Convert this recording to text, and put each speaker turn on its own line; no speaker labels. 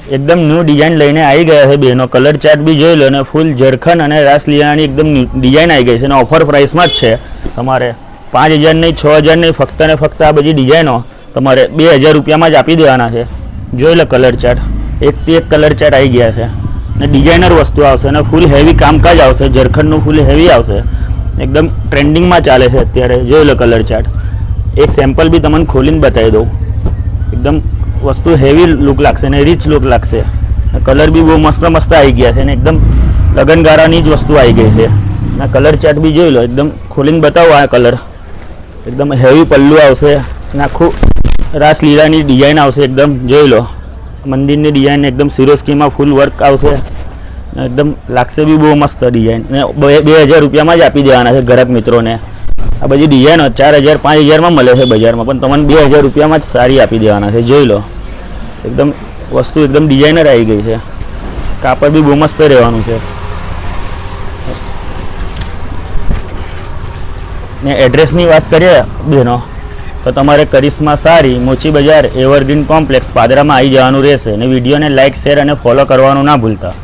एकदम new design लईने आई गया है बेनो कलर चार्ट भी જોઈ લો અને ફૂલ જરખન અને રાસલીલાની એકદમ ડિઝાઇન આવી ગઈ છે અને ઓફર પ્રાઇસમાં જ છે તમારે 5000 નહીં 6000 નહીં ફક્ત ને ફક્ત આ બધી ડિઝાઇનો તમારે 2000 રૂપિયામાં જ આપી દેવાના છે જોઈ લો કલર ચાર્ટ એકથી એક કલર ચાર્ટ આવી ગયા છે અને ડિઝાઇનર વસ્તુ આવશે અને ફૂલ હેવી કામકાજ આવશે જરખનનું ફૂલ હેવી આવશે એકદમ ટ્રેન્ડિંગમાં ચાલે છે અત્યારે જોઈ લો કલર ચાર્ટ એક સેમ્પલ બી તમને ખોલીને બતાવી દઉં એકદમ वस्तु हेवी लुक लागશે ને રીચ લુક लागશે कलर भी બહુ મસ્ત મસ્ત આવી ગયા છે ને એકદમ લગનગારાની જ વસ્તુ આવી ગઈ છે ના કલર ચાર્ટ भी જોઈ લો એકદમ ખોલીને બતાવો આ કલર એકદમ હેવી પલ્લુ આવશે ને આખું રાસલીલાની ડિઝાઇન આવશે એકદમ જોઈ લો મંદિરની ડિઝાઇન એકદમ સિરોસ્કીમાં ફૂલ વર્ક આવશે એકદમ લાગશે भी બહુ મસ્ત ડિઝાઇન ને 2000 રૂપિયામાં જ આપી દેવાના છે ગ્રાહક મિત્રોને આ બધી ડિઝાઇનો 4000 5000 માં મળે છે બજારમાં પણ તમને 2000 રૂપિયામાં જ સારી આપી દેવાના છે જોઈ લો एकदम वस्तु एकदम डिजाइनर आई गई है कापड़ भी बहुत मस्त રહેવાનું છે ને એડ્રેસની વાત કરીએ બેનો તો તમારે કરિશ્મા સારી મોચી બજાર એવરગ્રીન કોમ્પ્લેક્સ પાદરામાં આવી જવાનું રહેશે ને વિડીયોને લાઈક શેર અને ફોલો કરવાનું ના ભૂલતા।